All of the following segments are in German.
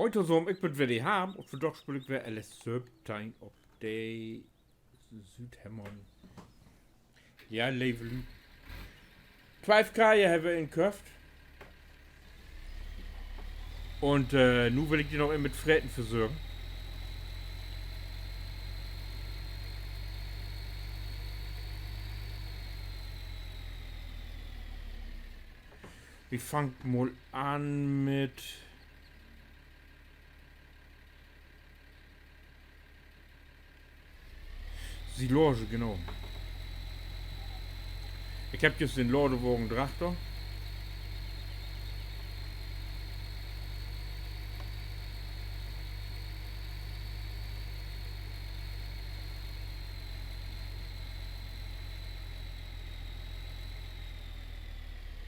Mooi zo, ik ben weer die haam. Of vandaag speel ik weer alles Subtime op de Zuidhemmen. Ja, leven lu. 12 Kraaien hebben we in Kraft. Und nu will ich die noch mit Fretten versorgen. Ich fang mal an mit Silage, genau. Ich hab jetzt den Lordewogen Drachter.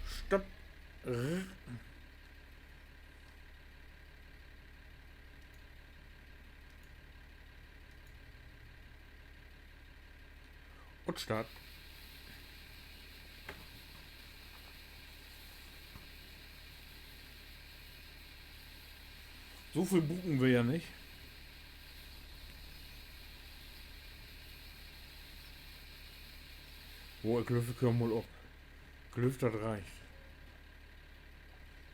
Stopp. Und Start. So viel buchen wir ja nicht. Wo ich Glüffe können mal ab. Glüff, das reicht.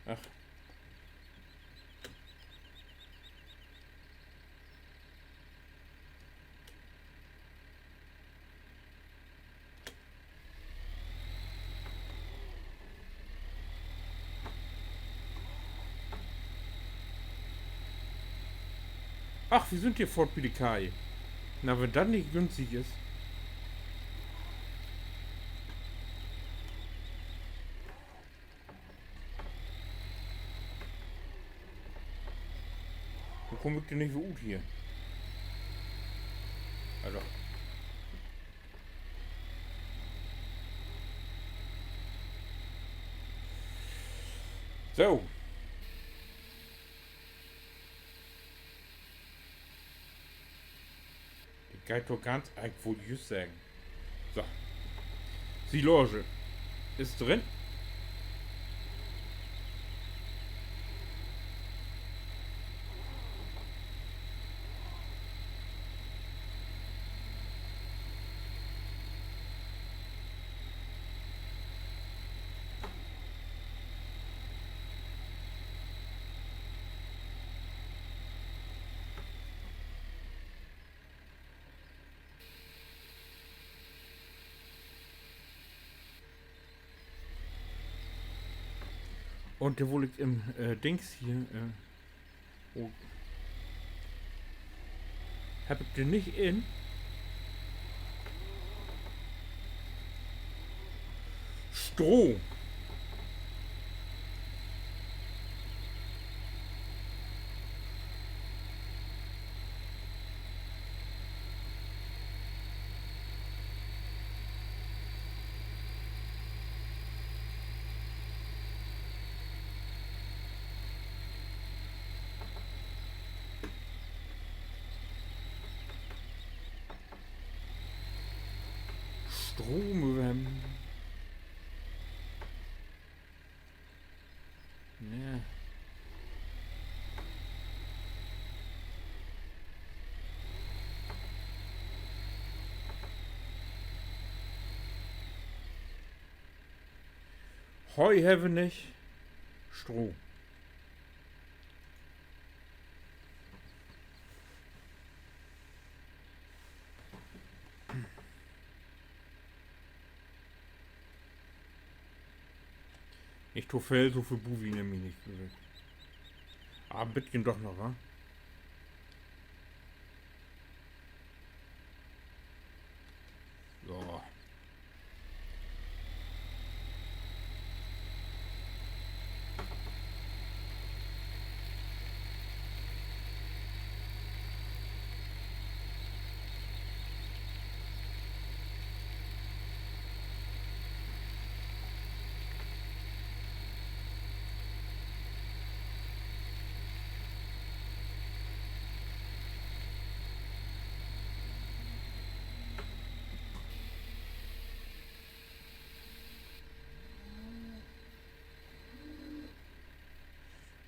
Ach. Ach, wir sind hier Fort Pilikai. Na, wenn das nicht günstig ist. Dann komme ich dir nicht so gut hier. Also. So. Ich kann doch ganz eigentlich sagen. So. Silage ist drin. Und der wohl liegt im Dings hier. Oh. Hab ich den nicht in? Stroh. Strom. Ja. Heu haben wir nicht. Stroh. Ich tue Fell so für Buvi nämlich nicht gesagt. Aber ein bisschen doch noch, wa? So.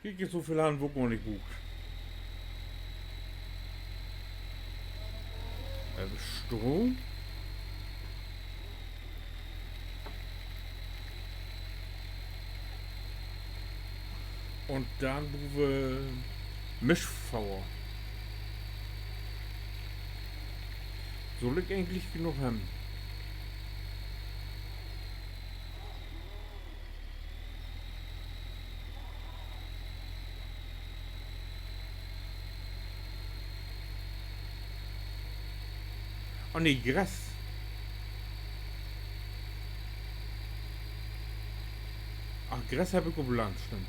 Krieg ich so viel an, wo man nicht bucht. Strom. Und dann wir Mischfauer. Soll ich eigentlich genug haben? Oh ne, Gras. Ach, Gras habe ich geplant, stimmt.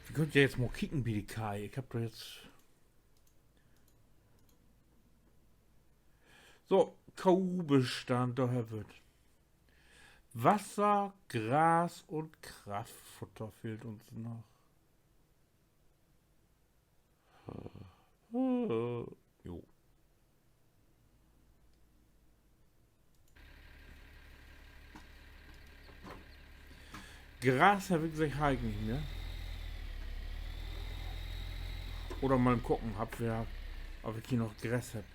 Wir könnten ja jetzt mal kicken, wie die Kai. Ich hab doch jetzt. So, Kuhbestand, daher wird. Wasser, Gras und Kraftfutter fehlt uns noch. Jo. Gras habe ich gesagt, halt nicht mehr. Oder mal gucken, ob ich hier noch Gras habe.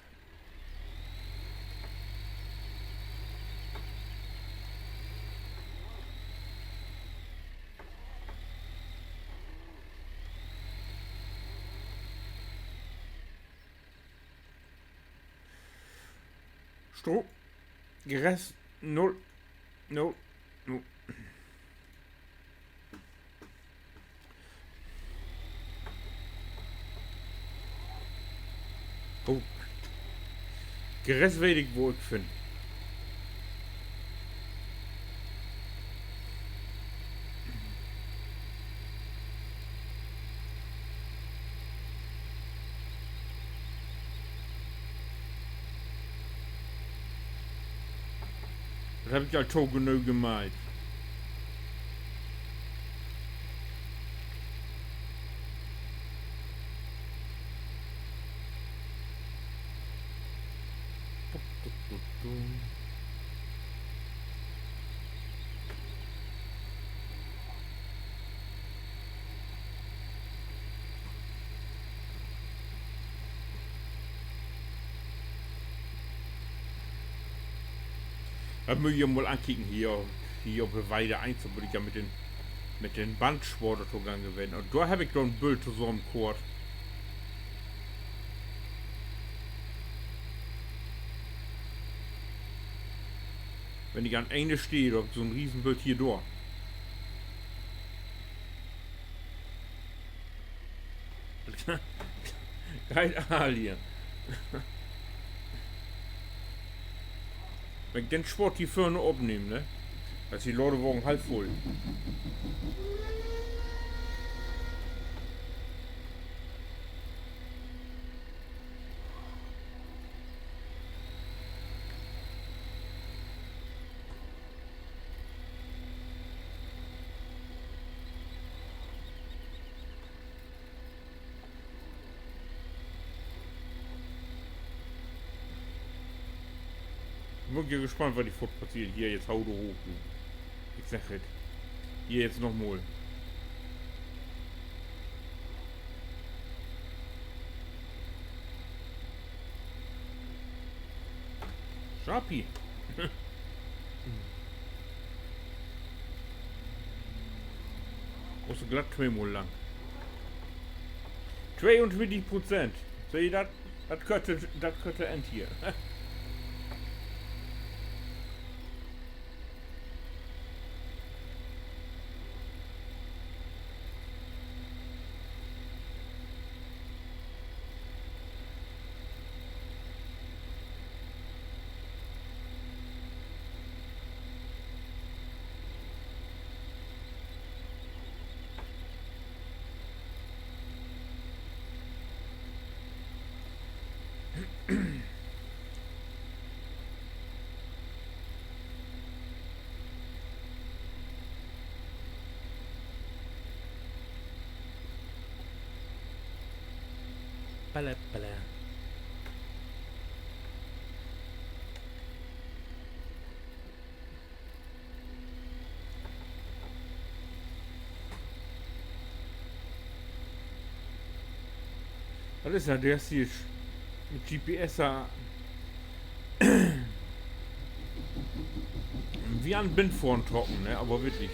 Stroh. Gras 0. 0. 0. Oh. Gras weiß ich, wo ich finde. Das habe ich halt schon genug gemalt. Das muss ich ja mal ankicken hier auf der Weide 1, da würde ich ja mit den Bandsporten gegangen werden. Und da habe ich doch ein Bild zu so einem Chord. Wenn ich an eine stehe, da so ein Riesenbild hier durch. Kein Alien. Wenn ich den Sport hier vorne abnehme, ne? Also die Leute waren halb voll. Ich bin wirklich gespannt, was die Furt passiert. Hier, jetzt hau du hoch, du. Ich sag es. Hier jetzt noch mal. Sharpie. Musst du glatt 2 Mal lang. 22%. Seht ihr das? Das könnte end hier. Balla, balla. Was ist denn der hier mit GPS wie ein Bind vorn trocken, ne? Aber wirklich.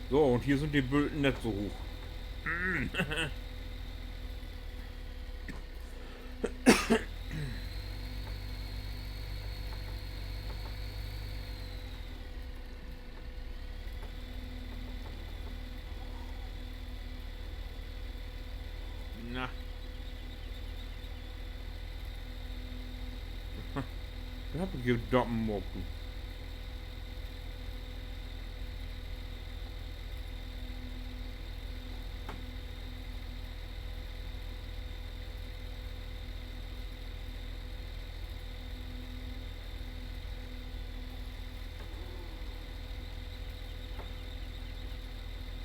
So, und hier sind die Böden nicht so hoch. Na. Da hab ich gedommen Moku.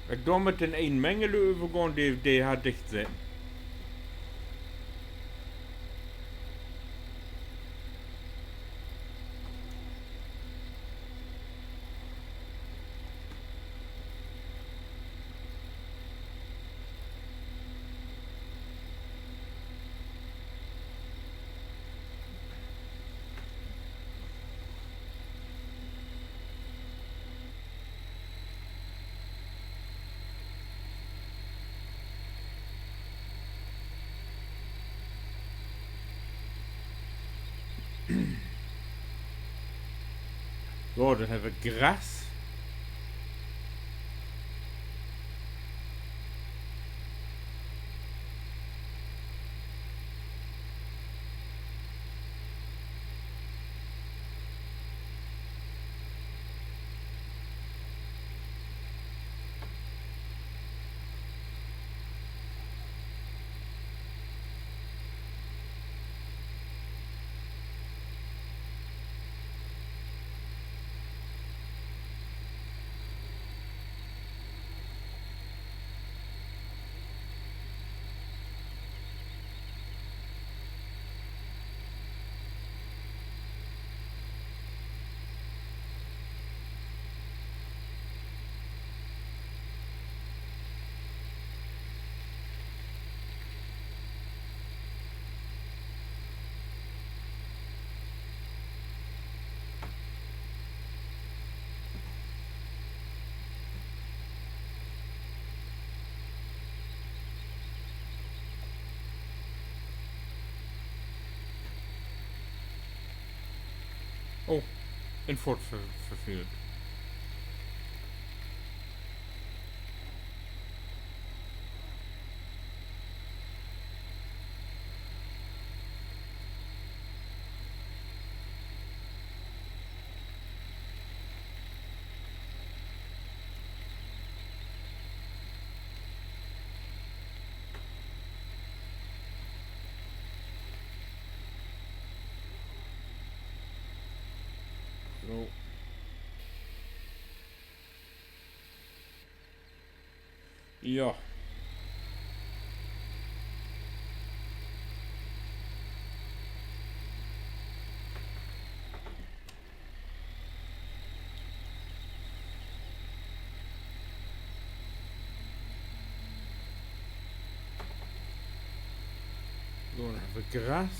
Ik doe met een 1 mengele overgaan, die gaat dicht zijn. So, dan hebben we gras. Oh, in Fort verfehlt. So. Ja. So, dann haben wir Gras.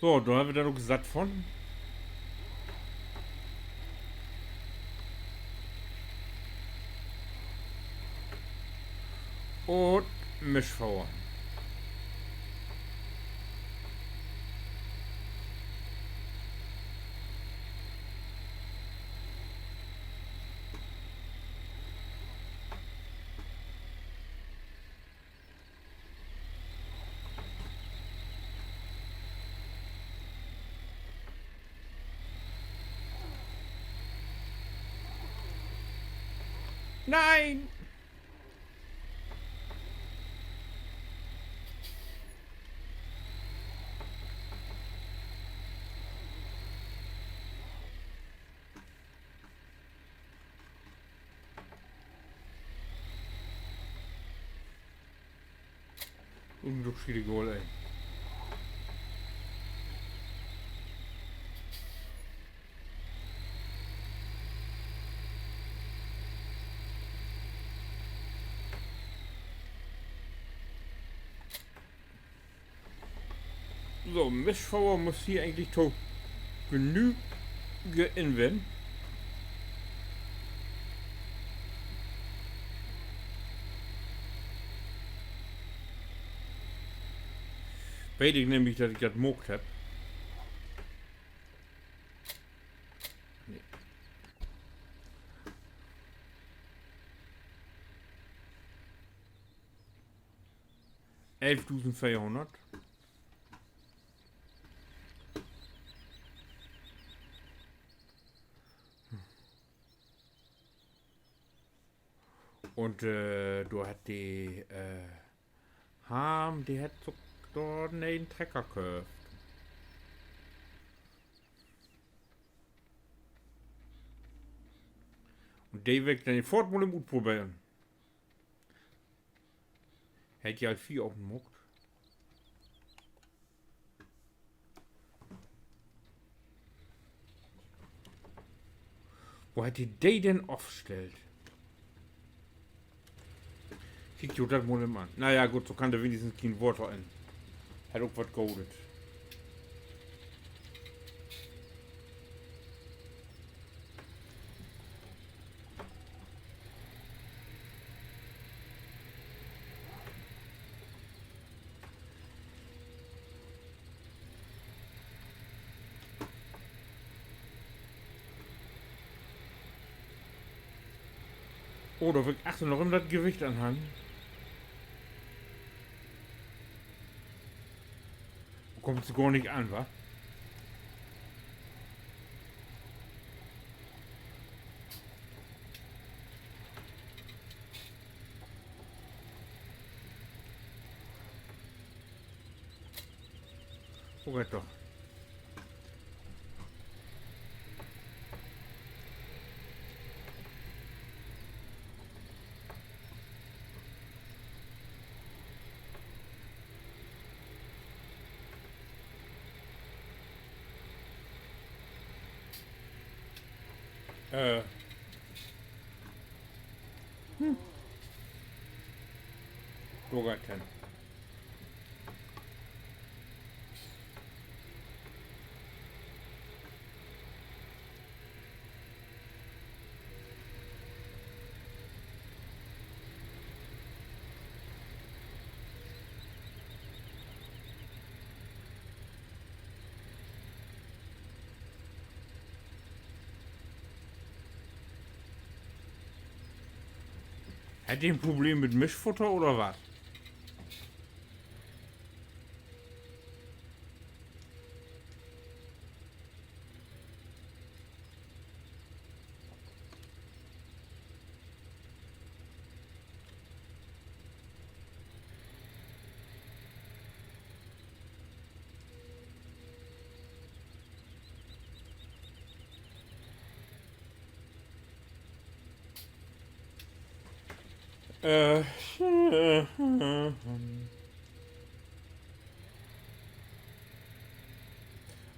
So, da haben wir dann noch satt von. Und Mischfauer. Nein! Unglückslige Goal, ey. So, Mischfauer muss hier eigentlich doch genügen werden. Weet ik nämlich, dass ich das mocht habe. Nee. 11.400. Und du hat die die hat so dort einen Trecker gekauft. Und die will ich dann sofort mal im probieren. Hätte ja halt 4 auf dem Markt. Wo hat die denn aufgestellt? Kick you das mal an. Naja, gut, so kann der wenigstens kein Wort ein. Hat auch was goldet. Oh, da wird achte noch immer das Gewicht anhang. Kommt es gar nicht an, wa? Oh Gott doch. Sogar kein. Hat die ein Problem mit Mischfutter oder was?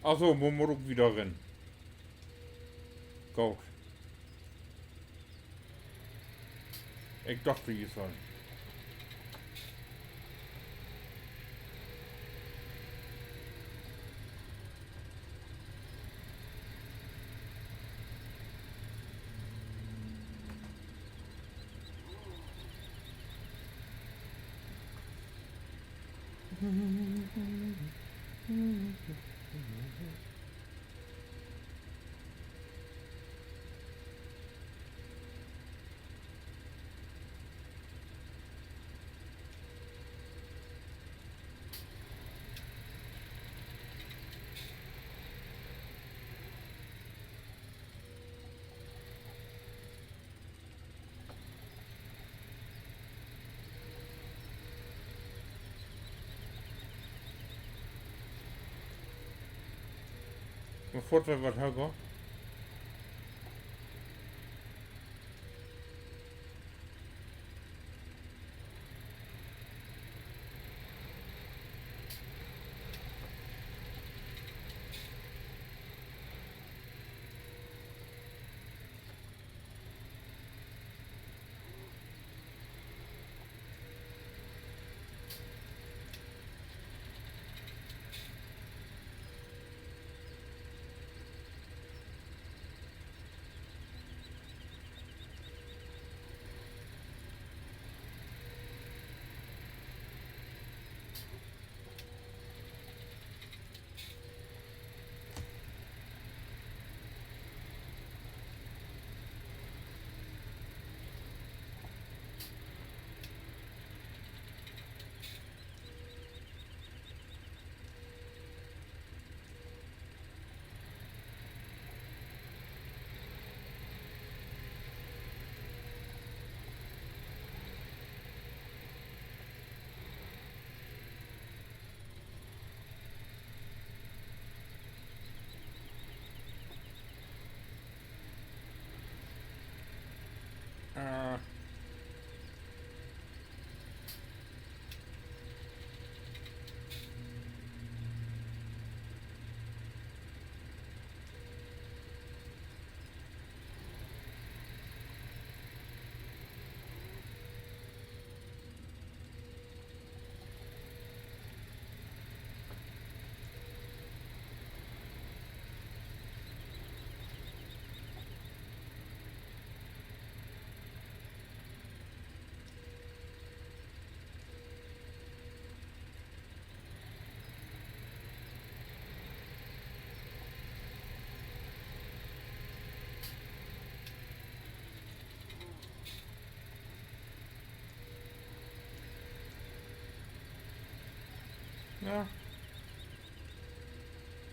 Achso, muss ich wieder rennen. Gut. Ich dachte, wie gesagt. Fort weer wat hoger. Ja.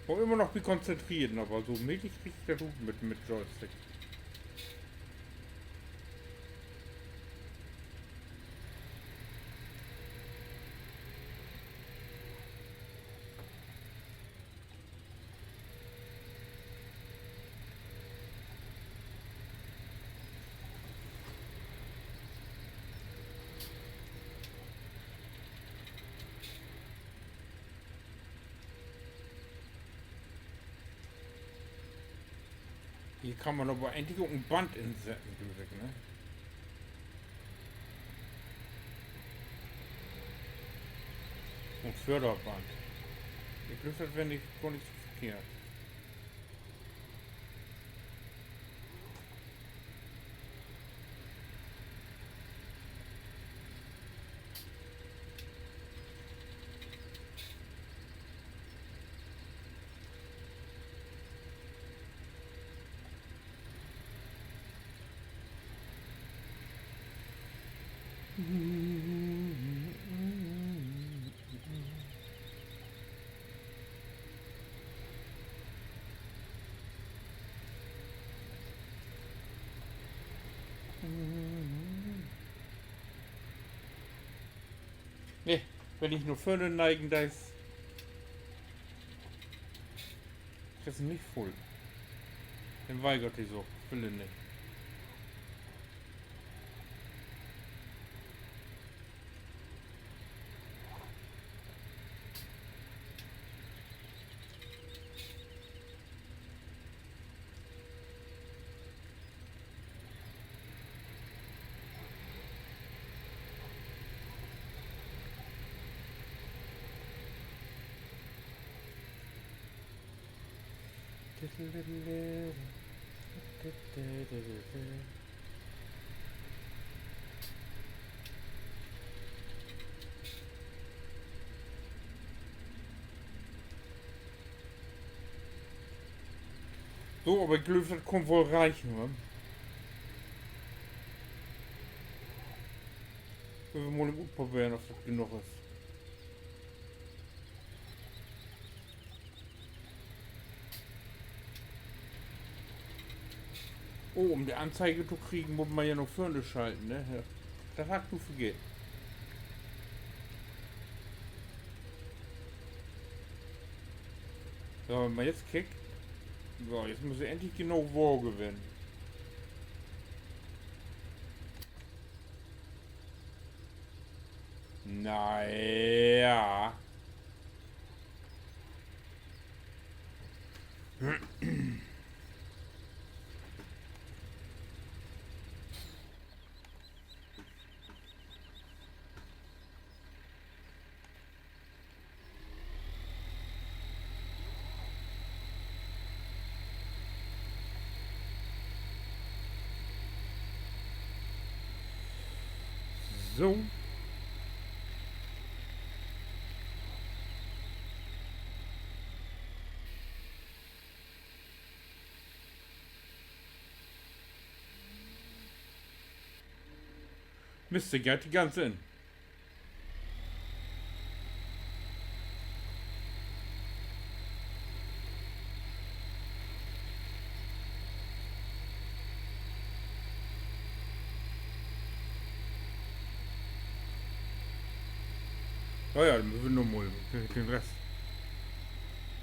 Wo immer noch wie konzentriert, aber so mäßig kriegt der Hut mit Joystick. Hier kann man aber endlich auch ein Band insetzen, ne? Und Förderband. Ich glaube, das wäre nicht gar nicht so verkehrt. Ne, wenn ich nur vorne neigen, da ist das nicht voll. Dann weigert die so. Will nicht. So, aber ich glaube, das kommt wohl reichen, ne? Wenn wir mal im probieren, ob das genug ist. Oh, um die Anzeige zu kriegen, muss man ja noch Föhne schalten, ne? Ja. Das hast du vergessen. So, wenn man jetzt kickt. So, jetzt muss er endlich genau wo gewinnen. Naja. So. Mist, der geht die ganze in. Oh ja, dann müssen wir nur mal den Rest.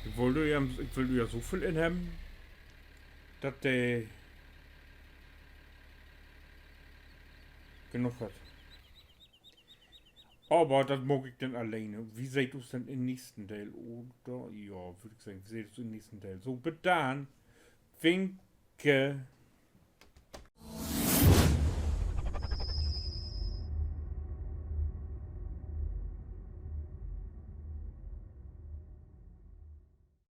Ich will ja so viel in haben, dass der genug hat. Aber das mag ich dann alleine. Wie seht ihr es dann im nächsten Teil? Oder? Ja, würde ich sagen, wie seht ihr es im nächsten Teil? So, bis dann. Winke.